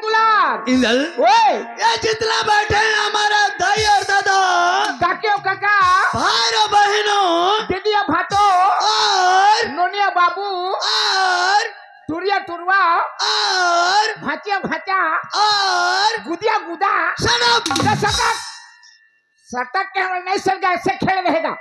दुलार इंदल ओए ये जितना बैठे हैं हमारा दाई और दादा काकियो काका भाई और बहनों दीदिया भातो और नोनिया बाबू टुरिया टुरवा और भाचिया भाचा और गुदिया गुदा सनब सटक सटक के नहीं सर ऐसे खेल रहेगा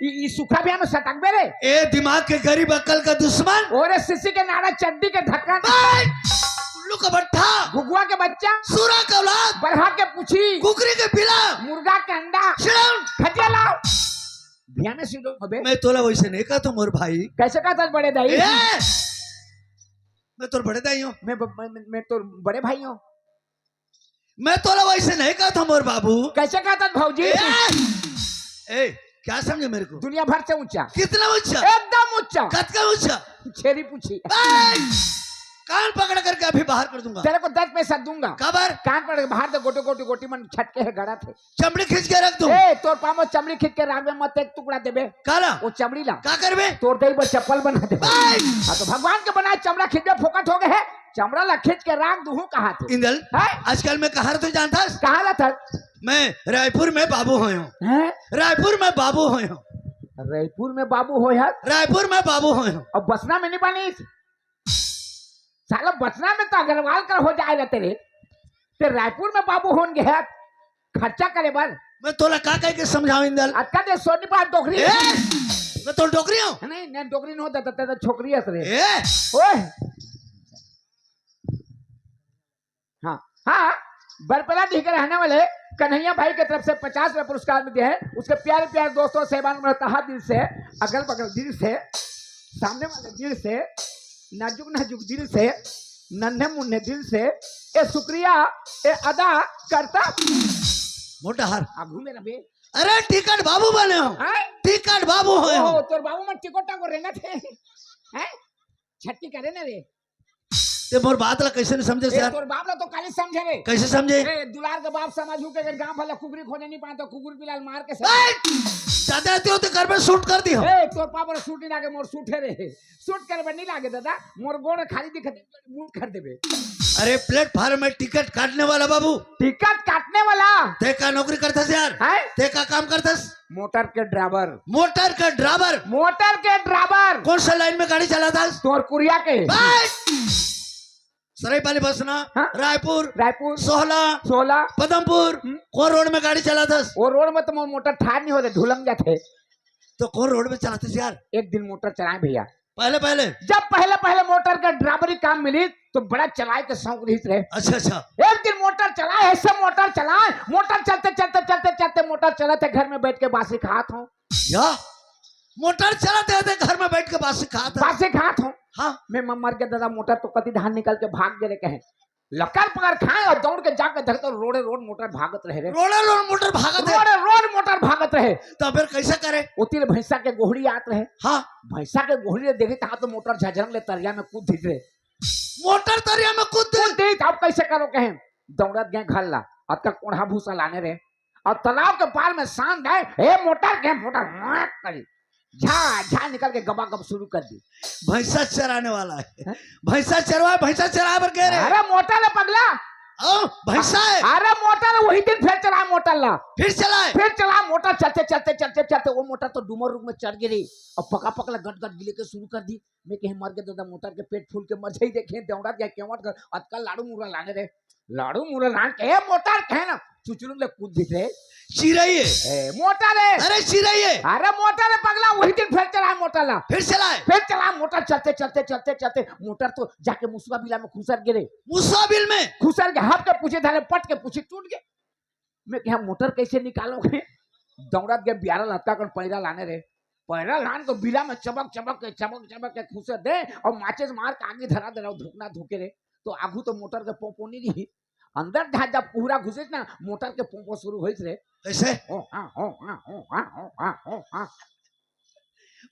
ये सूखा भी हमें सटक बेरे ए दिमाग के गरीब अक्ल का दुश्मन और सिसी के नारा चड्डी के ढक्कन उल्लू का भट्ठा घुगुआ के बच्चा सूरा का औलाद बरहा के पूछी कुकरी के पिला मुर्गा के अंडा शिराउन खटिया लाओ ध्यान में सीधो अबे मैं तोला वैसे नहीं कहा तो मोर भाई कैसे कहता बड़े दाई मैं तोर बड़े दाई हूँ मैं तो बड़े भाई हूँ मैं तोला वैसे नहीं कहा था मोर बाबू कैसे कहता भौजी ए क्या समझे मेरे को दुनिया भर से ऊंचा कितना ऊंचा एकदम ऊंचा कद का ऊंचा छेरी पूछी कान पकड़ करके अभी बाहर कर दूंगा तेरे को 10 पैसा दूंगा कबर कान पकड़ के बाहर दे गोटी गोटी गोटी मन छटके है गड़ा थे चमड़ी खींच के रख दूं ए तोर पामो चमड़ी खींच के राग में मत एक टुकड़ा देबे काला वो चमड़ी ला का करबे तोर दई पर चप्पल बना दे हां तो भगवान के बनाए चमड़ा खींच के फोकट हो गए है चमड़ा ला खींच के राग दूं कहां थे इंदल आजकल मैं कहां तो जानता कहां ला था मैं रायपुर में बाबू होय हूं हैं रायपुर में बाबू होय हूं रायपुर में बाबू हो यार रायपुर में बाबू होय हूं अब बसना में नहीं बनी साला बसना में तो अग्रवाल कर हो जाएगा तेरे रायपुर में बाबू होन गए खर्चा करे बल मैं तोला का कह के समझाऊं इंदल अक्का दे सोनी पास डोकरी मैं तो डोकरी हूं नहीं नहीं डोकरी नहीं होता तेरा छोकरी है रे ए ओए हाँ हाँ बरपला दी के रहने वाले कन्हैया भाई की तरफ से 50 रुपए पुरस्कार मिले हैं उसके प्यारे प्यारे दोस्तों सेवान में तहा दिल से अगल बगल दिल से सामने वाले दिल से नाजुक नाजुक दिल से नन्हे मुन्ने दिल से ए शुक्रिया ए अदा करता मोटा हार आगू में रबे अरे टिकट बाबू बने हो टिकट बाबू होय हो तोर बाबू मन टिकोटा को रहना थे हैं छट्टी करे ना रे ते मोर बात ला कैसे नहीं समझे यार तोर बाप ला तो काली समझे रे कैसे समझे ए दुलार के बाप समझू के अगर गांव वाला कुकरी खोने नहीं पाता कुकुर पिलाल मार के दादा आते हो तो घर में शूट कर दी हो ए तोर पापा शूट नहीं लागे मोर शूट है रे शूट करे नहीं लागे दादा मोर गोड़ खाली दिखते बूट कर देबे अरे प्लेटफार्म में टिकट काटने वाला बाबू टिकट काटने वाला ते का नौकरी करता यार ते का काम करता मोटर के ड्राइवर मोटर का ड्राइवर मोटर के ड्राइवर कौन सा लाइन में गाड़ी चलाता तोर कुरिया के सरायपाली बसना रायपुर रायपुर सोहला पदमपुर कौन रोड में गाड़ी चलाता वो रोड में तो मोटर ठार नहीं होते ढुलंग जाते तो कौन रोड में चलाते यार एक दिन मोटर चलाए भैया पहले जब पहले मोटर का ड्राइवरी काम मिली तो बड़ा चलाए के शौक रही रहे अच्छा एक दिन मोटर चलाए ऐसे मोटर चलाए मोटर चलते मोटर चलाते घर में बैठ के बासी खात हूँ मोटर चलाते थे घर में बैठ के बासी खात हूँ हाँ मैं मर के दादा मोटर तो कति धान निकल के भाग गए कहे लकर पकड़ खाए और दौड़ के जाकर देखते रोड मोटर भागत रहे रोड मोटर भागत रहे तो फिर कैसे करे उतील भैंसा के गोहड़ी आत रहे हाँ भैंसा के गोहड़ी देखे तो मोटर झजरंग ले तरिया में कूद रहे मोटर तरिया में कूद अब कैसे करो कहे दौड़त गए घर ला अब तक कोढ़ा भूसा लाने रहे और तालाब के पार में शांत है हे मोटर के मोटर करी झा निकल के गबा गब शुरू कर दी भैंसा चराने वाला है भैंसा चरा पर कह रहे अरे मोटर है पगला भैंसा है अरे मोटर वही दिन फिर चला मोटर ला फिर चला मोटर चलते वो मोटर तो डूमर रूप में चढ़ गिरी और पकला गट गिले के शुरू कर दी मैं कहीं मर के दादा मोटर के पेट फूल के मजे ही देखे दौड़ा गया केवट कर अतकल लाड़ू मुरा लाने रे लाड़ू मुरा लान के मोटर कहे ना चुचुरू ले कूद दिख रहे चिरई है मोटर है अरे चिरई है अरे मोटर है पगला वही दिन फिर चला मोटर ला फिर चला मोटर चलते मोटर तो जाके मुसवा बिला में खुसर गिरे खुसर के हाथ के पूछे धारे पट के पूछे टूट गए मैं क्या मोटर कैसे निकालोगे दौड़त गए ब्यारा लटका कर पैरा लाने रे पैरा लान को बिला में चमक के खुसर दे और माचिस मार के आगे धरा दे रहा धोकना धोके रे तो आगू तो मोटर के पोपोनी नहीं अंदर जब पूरा घुसे ना मोटर के पोपो शुरू होइस रे कैसे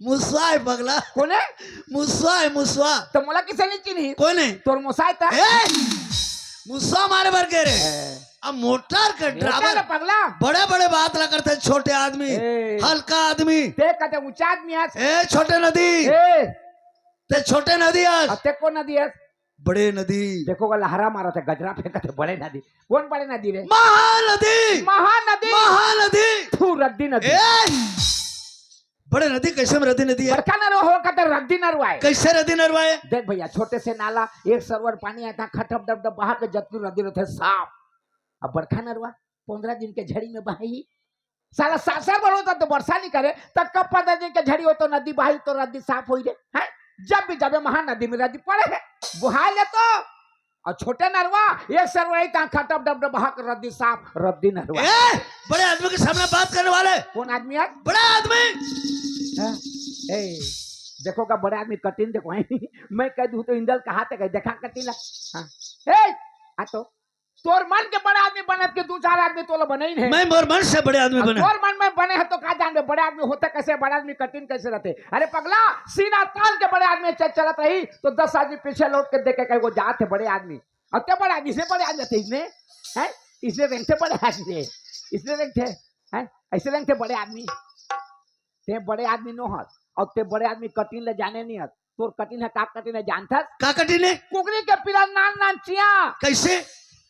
मुसवा है पगला कोने मुसवा तो मोला किसे नहीं चिन्ही कोने तोर मोसाई था मुसवा मारे बर के रे अब मोटर के ड्राइवर पगला बड़े बात ला करते छोटे आदमी हल्का आदमी ते कहते ऊंचा आदमी आज छोटे नदी ते छोटे नदी आज ते को नदी आज बड़े नदी देखोगा लहरा मारा था गजरा फेंका थे बड़े नदी कौन बड़े नदी रे महानदी महानदी महानदी थू रद्दी नदी ए बड़े नदी कैसे में रद्दी नदी है बड़का नरवा हो कहते रद्दी नरवा है कैसे रद्दी नरवाए देख भैया छोटे से नाला एक सरवर पानी आता खटप डब डब बहा के जतू नदी रहते साफ अब बड़का नरवा 15 दिन के झड़ी में बहाई साला सासर बड़ होता तो वर्षा नहीं करे तब कब 15 दिन के झड़ी हो तो नदी बहाई तो नदी साफ हो जाए हैं जब भी जाबे महानदी में नदी पड़े है बुहा ले तो और छोटे नरवा एक सरवर खटप डब डब बहा के रद्दी साफ रद्दी नरवा ए बड़े आदमी के सामने बात करने वाले कौन आदमी है बड़ा आदमी हाँ? ए देखो का बड़े आदमी कटिन देखो मैं कह दूं तो इंदल कहा तक देखा कटिन हाँ ए आ तो तोर मन के बड़े आदमी बनत के 2-4 आदमी तो बने ही नहीं मैं मोर मन से बड़े आदमी बने तोर मन में बने हैं तो कहा जान बड़े आदमी होते कैसे बड़े आदमी कटिन कैसे रहते अरे पगला सीना तान के बड़े आदमी चलत रही तो 10 आदमी पीछे लौट के देखे कहीं वो जाते बड़े आदमी अब क्या बड़े आदमी से बड़े आदमी थे इसने हैं इसने रंग थे बड़े आदमी थे इसने रंग थे हैं ऐसे रंग थे बड़े आदमी ते बड़े आदमी नो हत और ते बड़े आदमी कटिन ले जाने नहीं हत तोर कटिन है का कटिन है जानता का कटिन है कुकरी के पिला नान नान चिया कैसे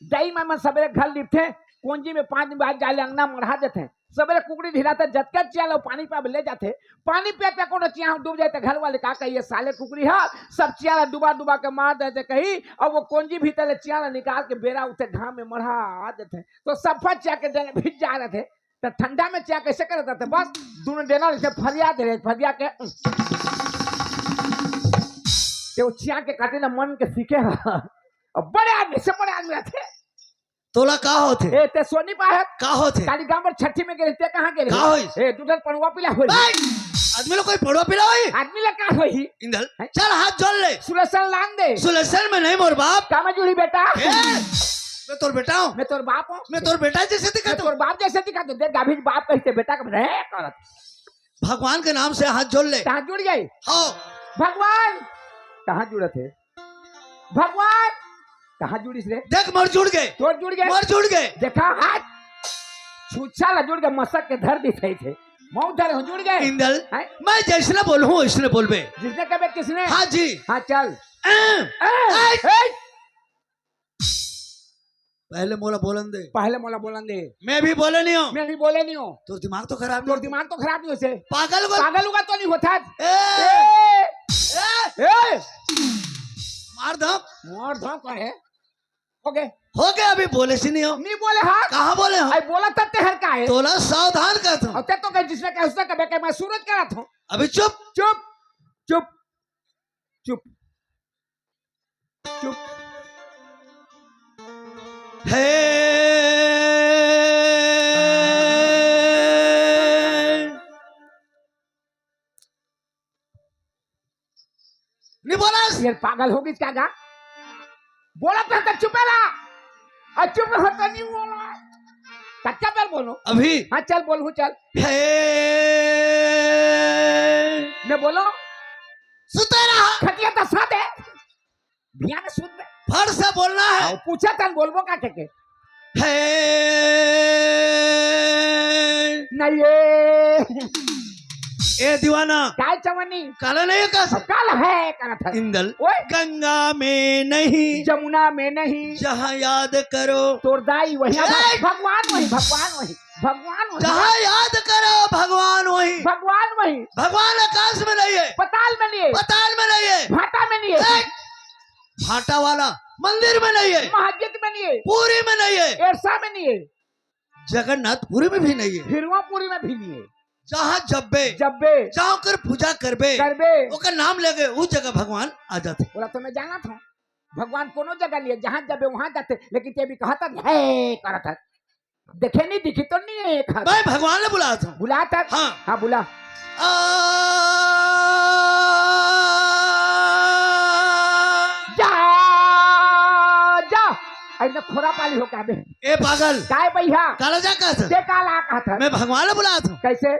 दही में सवेरे घर लिपथे कोंजी में 5 दिन बाद जाले अंगना मढ़ा देते सवेरे कुकड़ी ढिलाते जतकर चिया लो पानी पे ले जाते पानी पे पे कोनो चिया डूब जाते घर वाले का कहिए साले कुकड़ी है सब चिया डुबा डुबा के मार देते कहीं और वो कोंजी भीतर चिया निकाल के बेरा उठे घाम में मढ़ा देते तो सफा चिया के भीज जा रहे थे तो ठंडा में चिया कैसे करते थे बस दोनों देना जैसे फरिया दे रहे फरिया के वो चिया के काटे ना मन के सीखे और बड़े आदमी से बड़े आदमी रहते तोला का होते ए ते सोनी पाहत का होते काली गांव में छठी में गिरते कहां गिरे का होई ए दूधन पड़वा पिला होई आदमी लोग कोई पड़वा पिला होई आदमी ले का होई इंदल चल हाथ जोड़ ले सुलसन लान दे सुलसन में नहीं मोर बाप कामा जुड़ी बेटा मैं तोर बेटा हूं मैं तोर बाप हूं मैं तोर बेटा जैसे दिखा तोर बाप जैसे दिखा तो देख गाभी बाप कहते बेटा का रे करत भगवान के नाम से हाथ जोड़ ले कहां जुड़ गई हां भगवान कहां जुड़े थे भगवान कहां जुड़ी रे देख मर जुड़ गए तोर जुड़ गए मर जुड़ गए देखा हाथ छुच्छा ला जुड़ के मसक के धर दी थे मौत धर हो जुड़ गए इंदल मैं जैसे बोलूं वैसे बोलबे जिसने कहे किसने हां जी हां चल पहले मोला बोलन दे पहले मोला बोलन दे मैं भी बोले नहीं हूं मैं भी बोले नहीं हूं तो दिमाग तो खराब तोर दिमाग तो खराब नहीं होसे पागल होगा तो नहीं होता मार धम मार धम कहे हो गए अभी बोले सी नहीं हो नहीं बोले हाँ कहाँ बोले हो आई बोला तब तेहर का है तोला सावधान कर था और ते तो कहे जिसने कहे उसने कहे कि मैं सूरज करा था अभी चुप चुप चुप चुप चुप हे नहीं बोला ये पागल होगी क्या गा बोला तो चुपेला और चुप होता नहीं बोला कच्चा पर बोलो अभी हाँ चल बोलू चल हे मैं बोलो सुते रहा खटिया तो साथ है भिया में सुन फट से बोलना है पूछा तन बोलबो का के हे नहीं ए दीवाना काय चवनी काला नहीं का काल है करा था इंदल ओए गंगा में नहीं जमुना में नहीं जहाँ याद करो तोर दाई वही भगवान वही भगवान वही भगवान वही जहाँ याद करो भगवान वही भगवान वही भगवान आकाश में नहीं है पताल में नहीं है पताल में नहीं है भाटा में नहीं है भाटा वाला मंदिर में नहीं है मस्जिद में नहीं है पूरी में नहीं है एरसा में नहीं है जगन्नाथपुरी में भी नहीं है हिरवापुरी में भी नहीं है जहाँ जब्बे जहाँ कर पूजा करबे ओकर नाम लेगे उस जगह भगवान आ जाते बोला तो मैं जाना था भगवान कोनो जगह नहीं है जहाँ जबे वहां जाते लेकिन ते भी कहता है करा था देखे नहीं दिखी तो नहीं है मैं भगवान ने बुलाया था बुला था हाँ बुला जा जा ऐसा खोरा पाली हो क्या ए पागल काय भैया काला जा कहा था ते काला कहा था मैं भगवान ने बुलाया था कैसे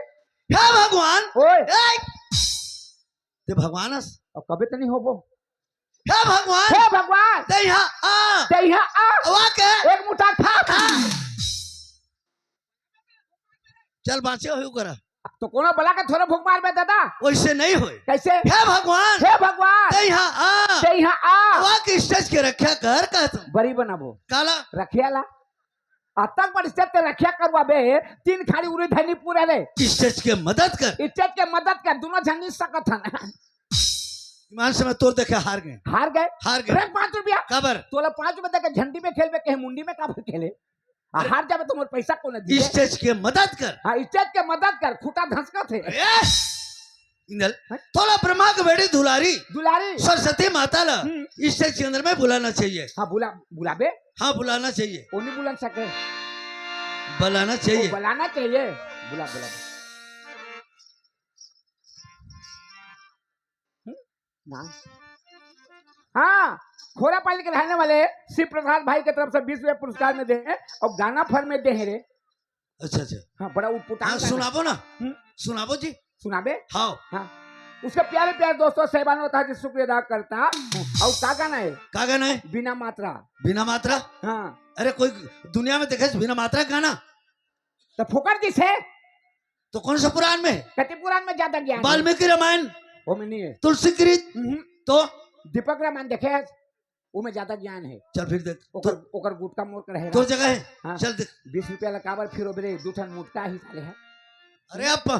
हे भगवान ओए ते भगवान हस और कभी तो नहीं होबो हे भगवान ते यहाँ आ वाके एक मुठा खा चल बाँचे हो करा तो कोनो बला के थोड़ा भूख मार में दादा वैसे नहीं होए। कैसे हे भगवान हे भगवान ते यहाँ आ ते यहाँ आ वहाँ की स्टेज के रक्षा कर का तुम बड़ी बनाबो काला रखियाला अतक पर स्टेज ते रखिया करवा बे 3 खाली उरे धनी पूरे रे स्टेज के मदद कर स्टेज के मदद कर दोनों झंडी सकत हन ईमान से मैं तोड़ देखे हार गए हार गए रे 5 रुपया खबर तोला 5 रुपया देके झंडी में खेलबे के मुंडी में का खेले हार जाबे तो मोर पैसा कोन दी स्टेज के मदद कर हां स्टेज के मदद कर खूटा धसका थे इंदल थोड़ा ब्रह्मा के बेटी दुलारी दुलारी सरस्वती माता ला स्टेज के अंदर में बुलाना चाहिए। हाँ बुलाबे हाँ बुलाना चाहिए। वो नहीं बुला सके बुलाना चाहिए बुलाना चाहिए बुला ना हाँ खोरा पाली के रहने वाले शिव प्रसाद भाई की तरफ से 20 रुपये पुरस्कार में दे और गाना फर में दे रे। अच्छा अच्छा हाँ बड़ा उठपुटा हाँ सुनाबो ना सुनाबो जी सुनाबे हाँ हाँ उसके प्यारे प्यारे दोस्तों सहबान होता है शुक्रिया अदा करता और का गाना है बिना मात्रा हाँ अरे कोई दुनिया में देखे बिना मात्रा गाना तो फुकर जिस है तो कौन सा पुराण में कति पुराण में ज्यादा ज्ञान वाल्मीकि रामायण वो में नहीं है तुलसी कृत तो दीपक रामायण देखे वो में ज्यादा ज्ञान है। चल फिर देख ओकर गुटका मोर कर है तो जगह है हाँ? चल देख 20 रुपया लकाबर फिर ओबरे 2 ठन मुटका ही साले है। अरे अब